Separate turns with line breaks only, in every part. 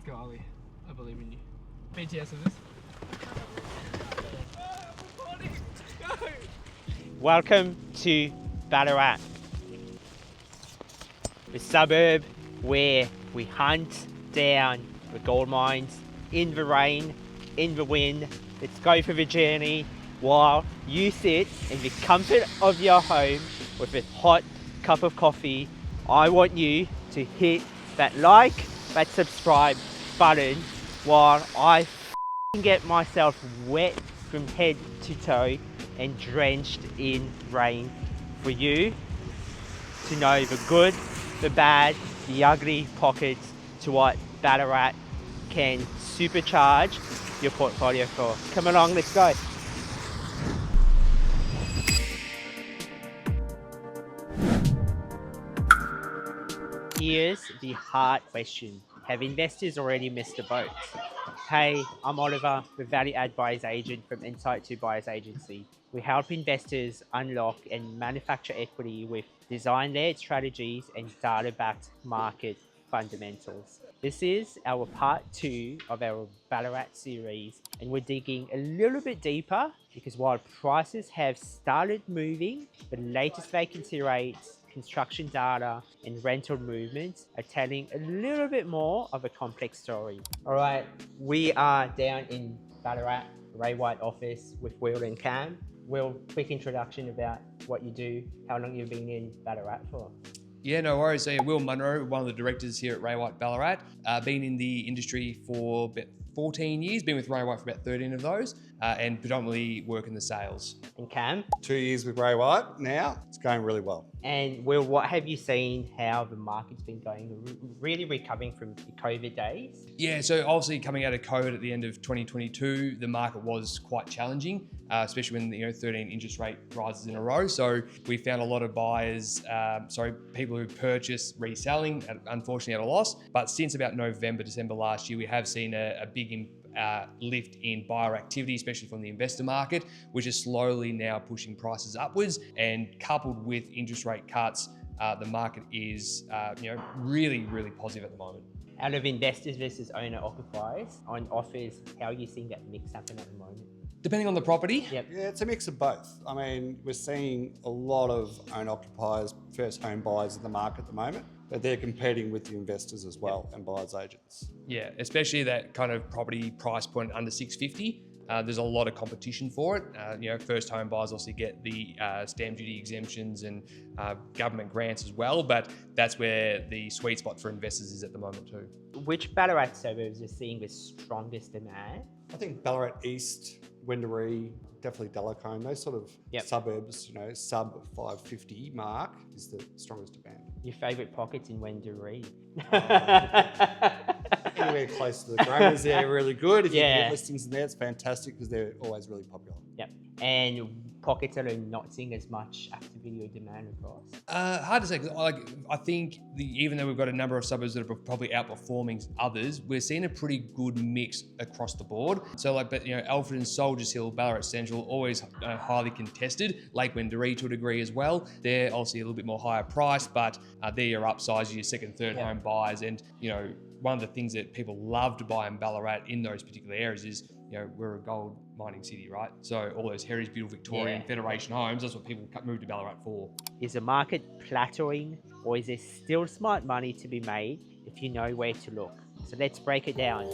Go, Ali. I believe in you. BTS is this? Go!
Welcome to Ballarat, the suburb where we hunt down the gold mines in the rain, in the wind. Let's go for the journey while you sit in the comfort of your home with a hot cup of coffee. I want you to hit that like, that subscribe button while I get myself wet from head to toe and drenched in rain for you to know the good, the bad, the ugly pockets to what Ballarat can supercharge your portfolio for. Come along, let's go. Here's the hard question. Have investors already missed the boat? Hey, I'm Oliver, the Value Add Buyers Agent from Insight to Buyers Agency. We help investors unlock and manufacture equity with design-led strategies and data-backed market fundamentals. This is our part 2 of our Ballarat series, and we're digging a little bit deeper because while prices have started moving, the latest vacancy rates, construction data and rental movements are telling a little bit more of a complex story. All right, we are down in Ballarat, Ray White office with Will and Cam. Will, quick introduction about what you do, how long you've been in Ballarat for.
Yeah, no worries. So, Will Munro, one of the directors here at Ray White Ballarat, been in the industry for about 14 years, been with Ray White for about 13 of those, and predominantly work in the sales.
And Cam?
2 years with Ray White now. It's going really well.
And Will, what have you seen how the market's been going, really recovering from the COVID days?
Yeah, so obviously coming out of COVID at the end of 2022, the market was quite challenging, especially when 13 interest rate rises in a row. So we found a lot of buyers, people who purchased reselling, unfortunately at a loss. But since about November, December last year, we have seen a big lift in buyer activity, especially from the investor market, which is slowly now pushing prices upwards. And coupled with interest rate cuts, the market is really, really positive at the moment.
Out of investors versus owner occupiers on offers, how are you seeing that mix happen at the moment?
Depending on the property.
Yep.
Yeah, it's a mix of both. I mean, we're seeing a lot of owner occupiers, first home buyers in the market at the moment, but they're competing with the investors as well and buyers agents.
Yeah, especially that kind of property price point under 650. There's a lot of competition for it. First home buyers also get the stamp duty exemptions and government grants as well, but that's where the sweet spot for investors is at the moment too.
Which Ballarat suburbs are seeing the strongest demand?
I think Ballarat East, Wendouree, definitely Delacombe, those sort of suburbs, sub 550 mark is the strongest demand.
Your favourite pockets in Wendouree?
Anywhere close to the grammars, they're really good. If you
Yeah.
get listings in there, it's fantastic because they're always really popular.
Yep. And pockets that are not seeing as much activity or demand across?
Hard to say, 'cause I think even though we've got a number of suburbs that are probably outperforming others, we're seeing a pretty good mix across the board. So Alfredton, Soldiers Hill, Ballarat Central, always highly contested. Lake Wendouree to a degree as well. They're obviously a little bit more higher priced, but they're your upsize, your second, third home buyers. And one of the things that people love to buy in Ballarat in those particular areas is we're a gold mining city, right? So all those heritage, beautiful Victorian Federation homes, that's what people move to Ballarat for.
Is the market plateauing, or is there still smart money to be made if you know where to look? So let's break it down.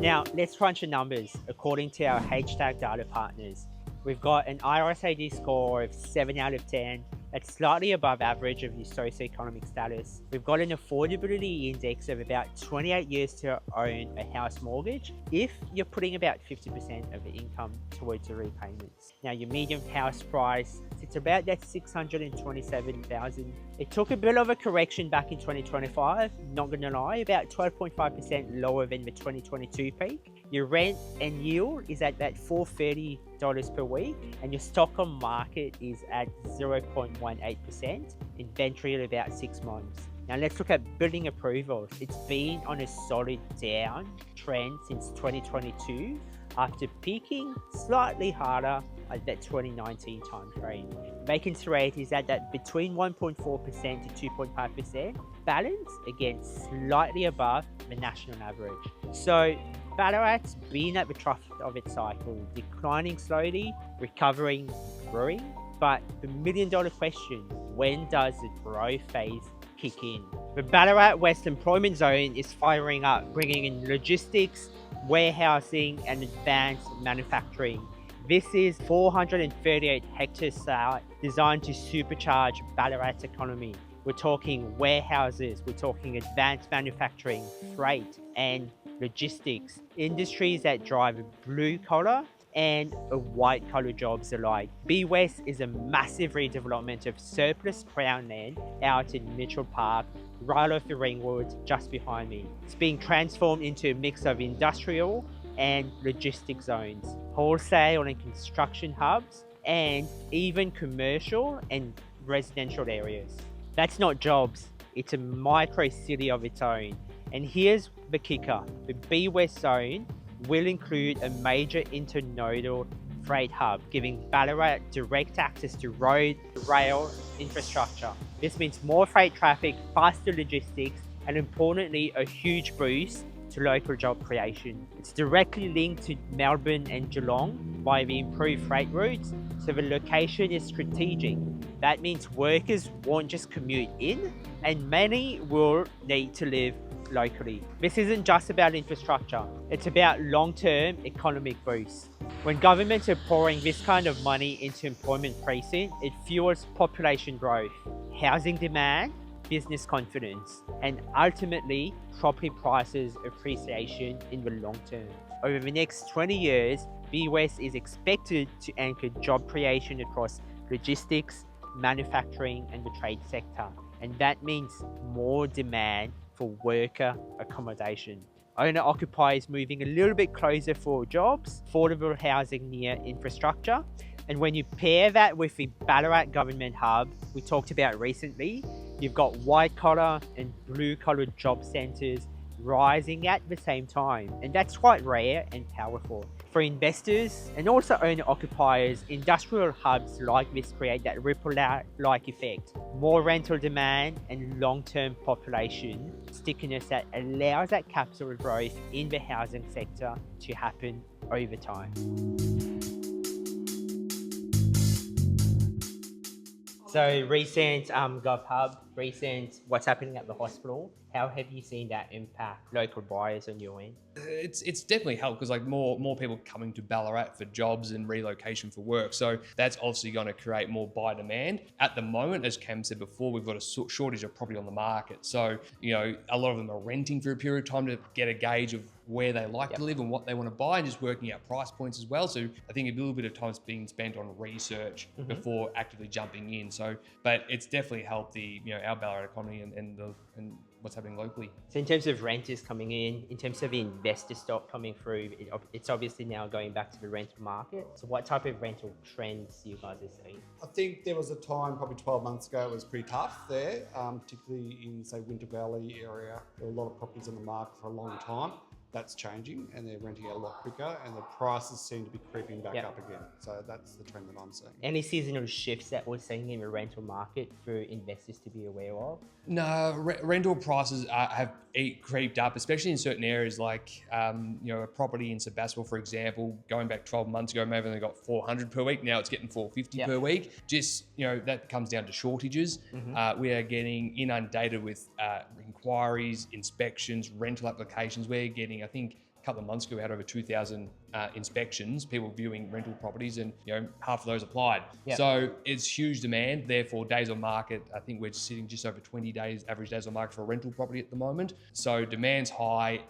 Now, let's crunch the numbers. According to our hashtag data partners, we've got an IRSAD score of 7 out of 10. That's slightly above average of your socioeconomic status. We've got an affordability index of about 28 years to own a house mortgage if you're putting about 50% of the income towards the repayments. Now, your median house price sits about that $627,000. It took a bit of a correction back in 2025, not gonna lie, about 12.5% lower than the 2022 peak. Your rent and yield is at that $430 per week, and your stock on market is at 0.18%, inventory at about 6 months. Now let's look at building approvals. It's been on a solid down trend since 2022 after peaking slightly harder at that 2019 time frame. Vacancy rate is at that between 1.4% to 2.5%, balanced against slightly above the national average. So Ballarat's been at the trough of its cycle, declining slowly, recovering, growing. But the million-dollar question, when does the growth phase kick in? The Ballarat West Employment Zone is firing up, bringing in logistics, warehousing and advanced manufacturing. This is 438 hectare site designed to supercharge Ballarat's economy. We're talking warehouses, we're talking advanced manufacturing, freight and logistics, industries that drive blue collar and white collar jobs alike. B West is a massive redevelopment of surplus Crown land out in Mitchell Park, right off the Ringwood, just behind me. It's being transformed into a mix of industrial and logistic zones, wholesale and construction hubs, and even commercial and residential areas. That's not jobs, it's a micro city of its own. And here's the kicker, the B West zone will include a major internodal freight hub, giving Ballarat direct access to road, rail infrastructure. This means more freight traffic, faster logistics, and importantly, a huge boost to local job creation. It's directly linked to Melbourne and Geelong by the improved freight routes, so the location is strategic. That means workers won't just commute in, and many will need to live locally. This isn't just about infrastructure, it's about long-term economic boosts. When governments are pouring this kind of money into employment precinct, it fuels population growth, housing demand, business confidence, and ultimately property prices appreciation in the long term. Over the next 20 years, B West is expected to anchor job creation across logistics, manufacturing, and the trade sector. And that means more demand for worker accommodation. Owner-occupiers moving a little bit closer for jobs, affordable housing near infrastructure. And when you pair that with the Ballarat Government Hub we talked about recently, you've got white-collar and blue-collar job centres rising at the same time. And that's quite rare and powerful. For investors and also owner-occupiers, industrial hubs like this create that ripple-like effect. More rental demand and long-term population stickiness that allows that capital growth in the housing sector to happen over time. So recent GovHub, recent what's happening at the hospital, how have you seen that impact local buyers on your end?
It's definitely helped because like more people coming to Ballarat for jobs and relocation for work. So that's obviously going to create more buy demand. At the moment, as Cam said before, we've got a shortage of property on the market. So, you know, a lot of them are renting for a period of time to get a gauge of where they like to live and what they want to buy, and just working out price points as well. So I think a little bit of time is being spent on research before actively jumping in. So, but it's definitely helped the, you know, our Ballarat economy and what's happening locally.
So in terms of renters coming in terms of the investor stock coming through, it's obviously now going back to the rental market. So what type of rental trends you guys are seeing?
I think there was a time, probably 12 months ago, it was pretty tough there, particularly in, say, Winter Valley area. There were a lot of properties on the market for a long time. That's changing and they're renting out a lot quicker and the prices seem to be creeping back up again. So that's the trend that I'm seeing.
Any seasonal shifts that we're seeing in the rental market for investors to be aware of?
No, rental prices have creeped up, especially in certain areas like, you know, a property in Sebastopol, for example, going back 12 months ago, maybe only got 400 per week. Now it's getting 450 per week. Just, you know, that comes down to shortages. We are getting inundated with inquiries, inspections, rental applications. We're getting, I think, a couple of months ago, we had over 2,000 inspections, people viewing rental properties, and, you know, half of those applied. So it's huge demand. Therefore, days on market, I think we're sitting just over 20 days, average days on market for a rental property at the moment. So demand's high,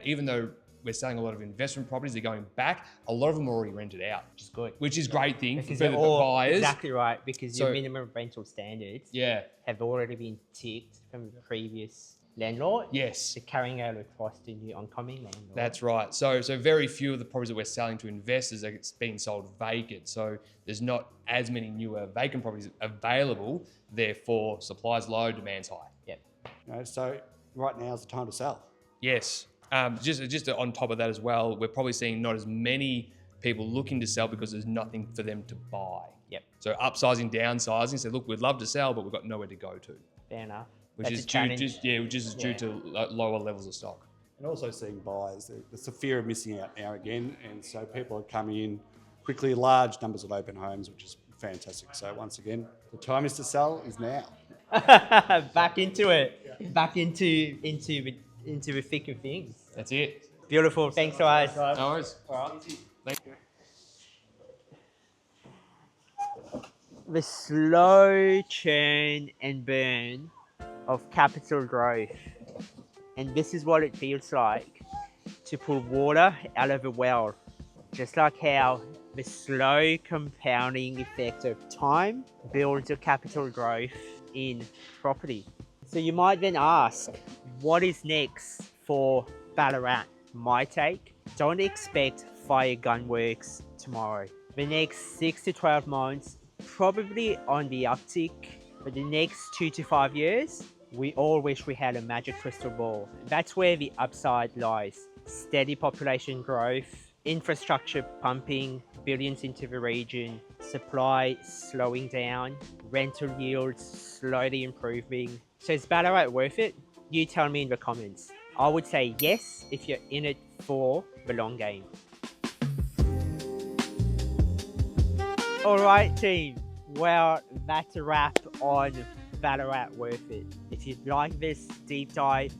even though we're selling a lot of investment properties, they're going back. A lot of them are already rented out,
which is good.
Which is a great thing
because
for the buyers.
Exactly right, because your minimum rental standards have already been ticked from the previous landlord.
Yes.
To carrying out across to new oncoming landlord.
That's right. So very few of the properties that we're selling to investors are being sold vacant. So there's not as many newer vacant properties available. Therefore, supply's low, demand's high.
Yep.
You know, so right now is the time to sell.
Yes. Just on top of that as well, we're probably seeing not as many people looking to sell because there's nothing for them to buy.
Yep.
So upsizing, downsizing, say, look, we'd love to sell, but we've got nowhere to go to.
Fair enough.
Which
That's
is
a challenge.
due to lower levels of stock.
And also seeing buyers, there's the fear of missing out now again, and so people are coming in quickly, large numbers of open homes, which is fantastic. So once again, the time is to sell is now.
Back into it. Back into the thick of things.
That's it.
Beautiful. Thanks, guys.
No worries. Thank you.
The slow churn and burn of capital growth. And this is what it feels like to pull water out of a well. Just like how the slow compounding effect of time builds your capital growth in property. So you might then ask, what is next for Ballarat? My take, don't expect fire gunworks tomorrow. The next 6 to 12 months, probably on the uptick. For the next 2 to 5 years, we all wish we had a magic crystal ball. That's where the upside lies. Steady population growth, infrastructure pumping billions into the region, supply slowing down, rental yields slowly improving. So is Ballarat worth it? You tell me in the comments. I would say yes if you're in it for the long game. Alright team, well that's a wrap on Ballarat worth it. If you'd like this deep dive,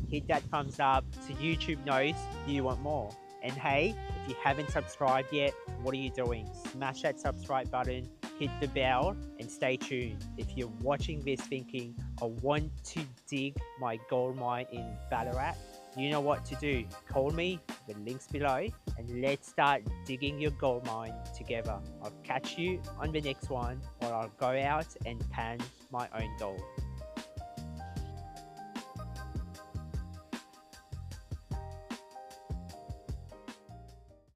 hit that thumbs up so YouTube knows you want more. And hey, if you haven't subscribed yet, what are you doing? Smash that subscribe button, hit the bell, and stay tuned. If you're watching this thinking, I want to dig my gold mine in Ballarat, you know what to do. Call me, the link's below, and let's start digging your gold mine together. I'll catch you on the next one, or I'll go out and pan my own gold.